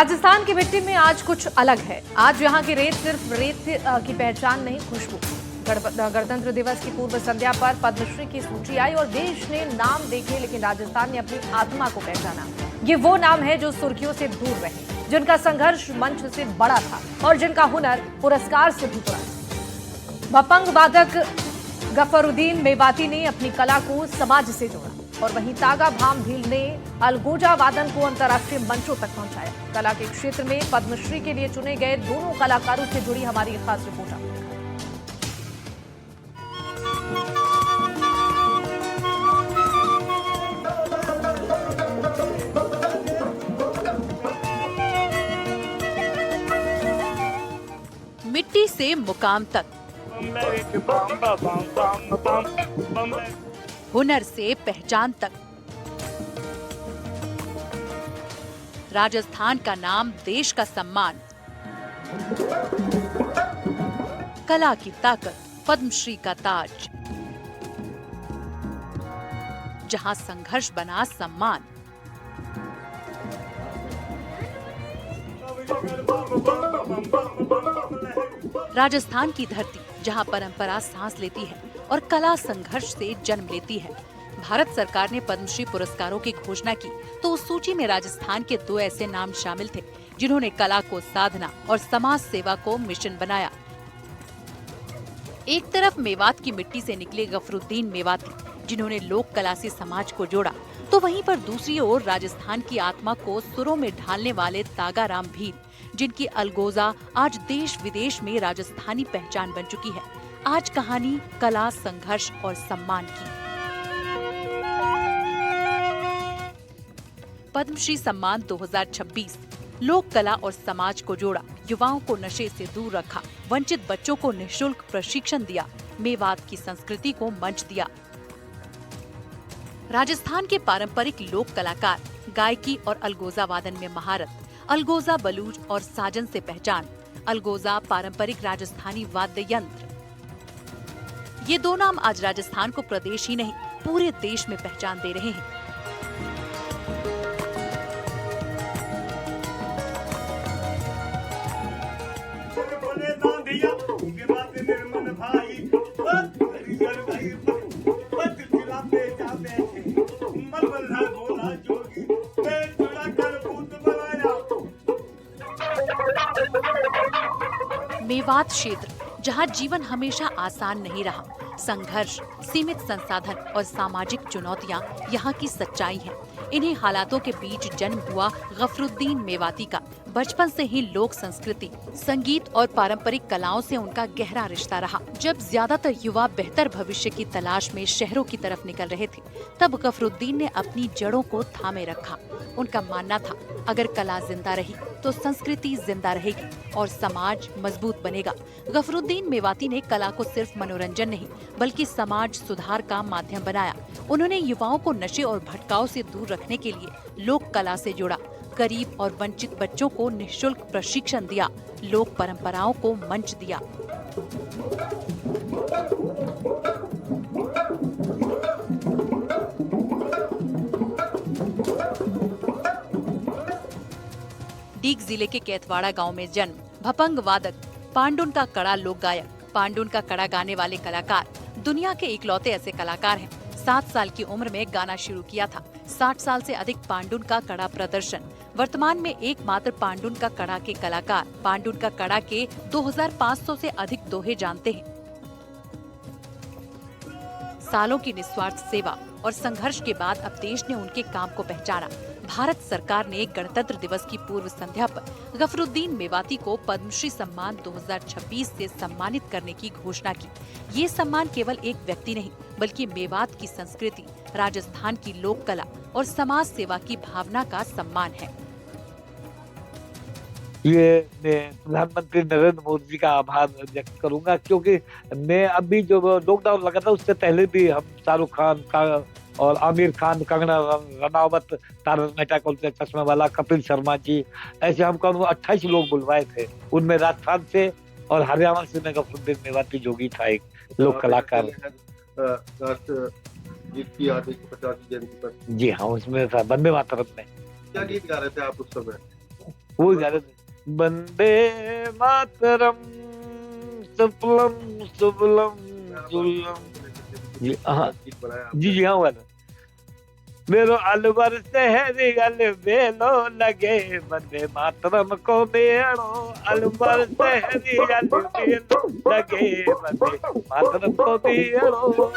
राजस्थान की मिट्टी में आज कुछ अलग है। आज यहाँ की रेत सिर्फ रेत की पहचान नहीं, खुशबू। गणतंत्र दिवस की पूर्व संध्या पर पद्मश्री की सूची आई और देश ने नाम देखे, लेकिन राजस्थान ने अपनी आत्मा को पहचाना। ये वो नाम है जो सुर्खियों से दूर रहे, जिनका संघर्ष मंच से बड़ा था और जिनका हुनर पुरस्कार से भी बड़ा। भपंग वादक गफरुद्दीन मेवाती ने अपनी कला को समाज से जोड़ा और वहीं तागा भाम भील ने अलगोजा वादन को अंतर्राष्ट्रीय मंचों तक पहुंचाया। कला के क्षेत्र में पद्मश्री के लिए चुने गए दोनों कलाकारों से जुड़ी हमारी खास रिपोर्ट। मिट्टी से मुकाम तक, हुनर से पहचान तक, राजस्थान का नाम, देश का सम्मान, कला की ताकत, पद्मश्री का ताज। जहां संघर्ष बना सम्मान, राजस्थान की धरती जहां परंपरा सांस लेती है और कला संघर्ष से जन्म लेती है। भारत सरकार ने पद्मश्री पुरस्कारों की घोषणा की तो उस सूची में राजस्थान के दो ऐसे नाम शामिल थे जिन्होंने कला को साधना और समाज सेवा को मिशन बनाया। एक तरफ मेवात की मिट्टी से निकले गफरुद्दीन मेवाती, जिन्होंने लोक कला से समाज को जोड़ा, तो वहीं पर दूसरी ओर राजस्थान की आत्मा को सुरों में ढालने वाले तागा राम भील, जिनकी अलगोजा आज देश विदेश में राजस्थानी पहचान बन चुकी है। आज कहानी कला, संघर्ष और सम्मान की। पद्मश्री सम्मान 2026 लोक कला और समाज को जोड़ा, युवाओं को नशे से दूर रखा, वंचित बच्चों को निःशुल्क प्रशिक्षण दिया, मेवात की संस्कृति को मंच दिया। राजस्थान के पारंपरिक लोक कलाकार, गायकी और अलगोजा वादन में महारत, अलगोजा बलूच और साजन से पहचान, अलगोजा पारंपरिक राजस्थानी वाद्य यंत्र। ये दो नाम आज राजस्थान को प्रदेश ही नहीं पूरे देश में पहचान दे रहे हैं। मेवात क्षेत्र, जहां जीवन हमेशा आसान नहीं रहा, संघर्ष, सीमित संसाधन और सामाजिक चुनौतियां यहाँ की सच्चाई हैं। इन्हीं हालातों के बीच जन्म हुआ गफरुद्दीन मेवाती का। बचपन से ही लोक संस्कृति, संगीत और पारंपरिक कलाओं से उनका गहरा रिश्ता रहा। जब ज्यादातर युवा बेहतर भविष्य की तलाश में शहरों की तरफ निकल रहे थे, तब गफरुद्दीन ने अपनी जड़ों को थामे रखा। उनका मानना था, अगर कला जिंदा रही तो संस्कृति जिंदा रहेगी और समाज मजबूत बनेगा। गफरुद्दीन मेवाती ने कला को सिर्फ मनोरंजन नहीं, बल्कि समाज सुधार का माध्यम बनाया। उन्होंने युवाओं को नशे और भटकाव से दूर रखने के लिए लोक कला से जोड़ा, गरीब और वंचित बच्चों को निःशुल्क प्रशिक्षण दिया, लोक परंपराओं को मंच दिया। डीग जिले के कैथवाड़ा गांव में जन्म, भपंग वादक, पांडुन का कड़ा लोक गायक, पांडुन का कड़ा गाने वाले कलाकार दुनिया के इकलौते ऐसे कलाकार हैं। 7 साल की उम्र में गाना शुरू किया था। 60 साल से अधिक पांडुन का कड़ा प्रदर्शन। वर्तमान में एकमात्र पांडुन का कड़ा के कलाकार पांडुन का कड़ा के 2500 से अधिक दोहे जानते हैं। सालों की निस्वार्थ सेवा और संघर्ष के बाद अब देश ने उनके काम को पहचाना। भारत सरकार ने गणतंत्र दिवस की पूर्व संध्या पर गफरुद्दीन मेवाती को पद्मश्री सम्मान 2026 से सम्मानित करने की घोषणा की। ये सम्मान केवल एक व्यक्ति नहीं, बल्कि मेवात की संस्कृति, राजस्थान की लोक कला और समाज सेवा की भावना का सम्मान है। ये मैं प्रधानमंत्री नरेंद्र मोदी जी का आभार व्यक्त करूंगा, क्योंकि मैं अभी जो लॉकडाउन लगा था उससे पहले भी हम शाहरुख खान का और आमिर खान, कंगना रनावत, तारक मेहता का उल्टा चश्मा वाला, कपिल शर्मा जी, ऐसे हम 28 लोग बुलवाए थे। उनमें राजस्थान से और हरियाणा से गफरुद्दीन मेवाती जोगी था, एक लोक कलाकार। जी हाँ, उसमें था वंदे मातरम में। क्या गीत गा रहे थे आप उस समय? वो गा रहे थे, वंदे मातरम सुफलम सुफलम जुलम। हाँ जी जी, हाँ वो गाना। मेरो अलवर शहरी अलबेलो लगे, वंदे मातरम को बेड़ो, अलवर शहरी अलबेलो लगे, वंदे मातरम को बेड़ो।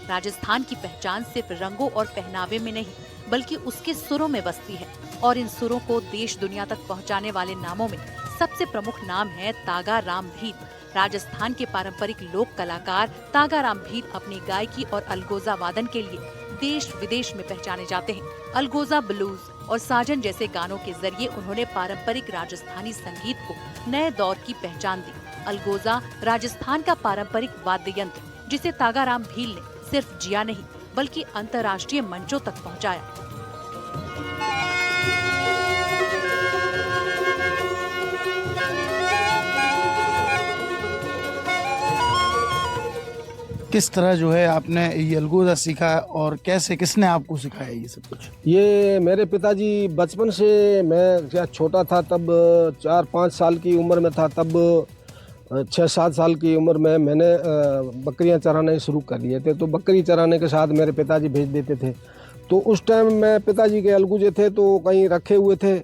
राजस्थान की पहचान सिर्फ रंगों और पहनावे में नहीं बल्कि उसके सुरों में बसती है और इन सुरों को देश दुनिया तक पहुंचाने वाले नामों में सबसे प्रमुख नाम है तागा राम भील। राजस्थान के पारंपरिक लोक कलाकार तागा राम भील अपनी गायकी और अलगोजा वादन के लिए देश विदेश में पहचाने जाते हैं। अलगोजा, ब्लूज और साजन जैसे गानों के जरिए उन्होंने पारंपरिक राजस्थानी संगीत को नए दौर की पहचान दी। अलगोजा राजस्थान का पारंपरिक वाद्य यंत्र जिसे तागा राम भील ने सिर्फ जिया नहीं बल्कि अंतर्राष्ट्रीय मंचों तक पहुंचाया। किस तरह जो है आपने ये अलगोजा सीखा और कैसे, किसने आपको सिखाया ये सब कुछ? ये मेरे पिताजी बचपन से, मैं छोटा था तब 4-5 साल की उम्र में था, तब 6-7 साल की उम्र में मैंने बकरियां चराने शुरू कर दिए थे। तो बकरी चराने के साथ मेरे पिताजी भेज देते थे। तो उस टाइम में पिताजी के अलगूजे थे तो कहीं रखे हुए थे,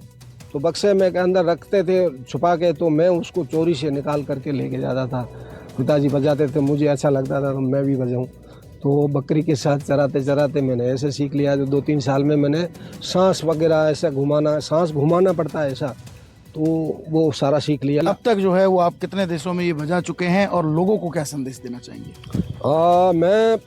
तो बक्से में के अंदर रखते थे छुपा के, तो मैं उसको चोरी से निकाल करके लेके जाता था। पिताजी बजाते थे, मुझे अच्छा लगता था तो मैं भी बजाऊं। तो बकरी के साथ चराते चराते मैंने ऐसे सीख लिया। जो 2-3 साल में मैंने सांस वगैरह ऐसा घुमाना, सांस घुमाना पड़ता है ऐसा, तो वो सारा सीख लिया। अब तक जो है वो आप कितने देशों में ये बजा चुके हैं और लोगों को क्या संदेश देना चाहेंगे? मैं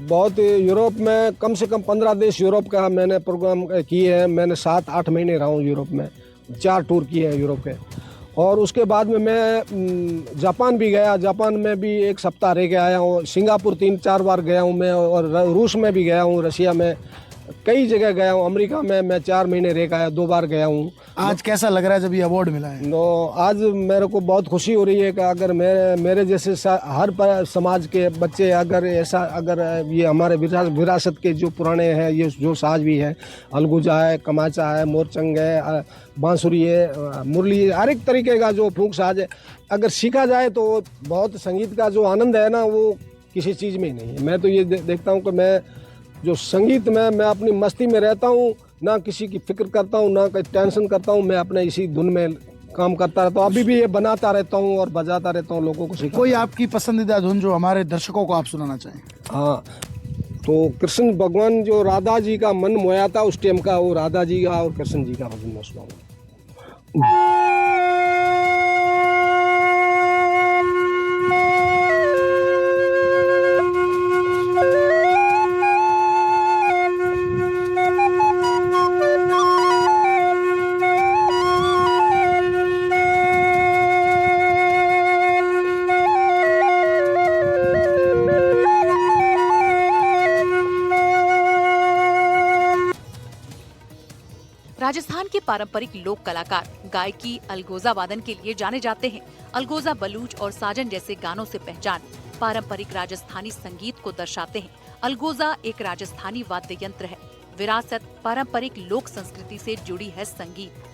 बहुत यूरोप में, कम से कम 15 देश यूरोप का मैंने प्रोग्राम किए हैं। मैंने 7-8 महीने रहा हूँ यूरोप में, 4 टूर किए हैं यूरोप के। और उसके बाद में मैं जापान भी गया, जापान में भी 1 सप्ताह रह के आया हूँ। सिंगापुर 3-4 बार गया हूँ मैं, और रूस में भी गया हूँ, रशिया में, कई जगह गया हूँ। अमेरिका में मैं 4 महीने रह के आया, 2 बार गया हूँ। आज कैसा लग रहा है जब ये अवार्ड मिला है? तो आज मेरे को बहुत खुशी हो रही है कि अगर मेरे जैसे हर समाज के बच्चे अगर ऐसा, अगर ये हमारे विरासत के जो पुराने हैं, ये जो साज भी है, अलगुजा है, कमाचा है, मोरचंग है, बांसुरी है, मुरली है, हर एक तरीके का जो फूंक साज है, अगर सीखा जाए तो बहुत संगीत का जो आनंद है ना, वो किसी चीज़ में ही नहीं है। मैं तो ये देखता हूँ कि मैं जो संगीत में मैं अपनी मस्ती में रहता हूँ, ना किसी की फिक्र करता हूँ, ना कोई टेंशन करता हूँ। मैं अपने इसी धुन में काम करता रहता हूँ। अभी भी ये बनाता रहता हूँ और बजाता रहता हूँ, लोगों को सिखाता। कोई आपकी पसंदीदा धुन जो हमारे दर्शकों को आप सुनाना चाहें? हाँ, तो कृष्ण भगवान जो राधा जी का मन मोया था उस टाइम का, वो राधा जी का और कृष्ण जी का भजन मैं सुनाऊंगा। राजस्थान के पारंपरिक लोक कलाकार गायकी, अलगोजा वादन के लिए जाने जाते हैं। अलगोजा, बलूच और साजन जैसे गानों से पहचान पारंपरिक राजस्थानी संगीत को दर्शाते हैं। अलगोजा एक राजस्थानी वाद्य यंत्र है। विरासत, पारंपरिक लोक संस्कृति से जुड़ी है संगीत।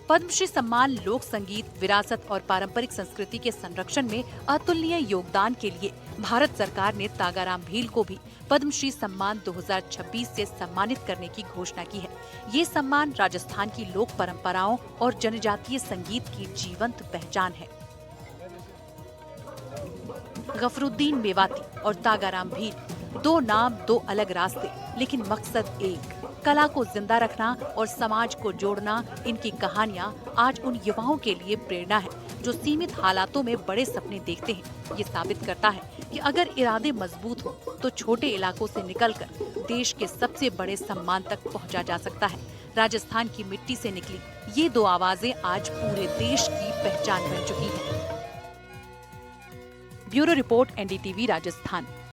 पद्मश्री सम्मान लोक संगीत, विरासत और पारंपरिक संस्कृति के संरक्षण में अतुलनीय योगदान के लिए भारत सरकार ने तागा राम भील को भी पद्मश्री सम्मान 2026 से सम्मानित करने की घोषणा की है। ये सम्मान राजस्थान की लोक परंपराओं और जनजातीय संगीत की जीवंत पहचान है। गफरुद्दीन मेवाती और तागा राम भील, 2 नाम, 2 अलग रास्ते, लेकिन मकसद एक, कला को जिंदा रखना और समाज को जोड़ना। इनकी कहानियां आज उन युवाओं के लिए प्रेरणा है जो सीमित हालातों में बड़े सपने देखते हैं। ये साबित करता है कि अगर इरादे मजबूत हो तो छोटे इलाकों से निकलकर देश के सबसे बड़े सम्मान तक पहुंचा जा सकता है। राजस्थान की मिट्टी से निकली ये 2 आवाजें आज पूरे देश की पहचान बन चुकी हैं। Bureau report, NDTV Rajasthan.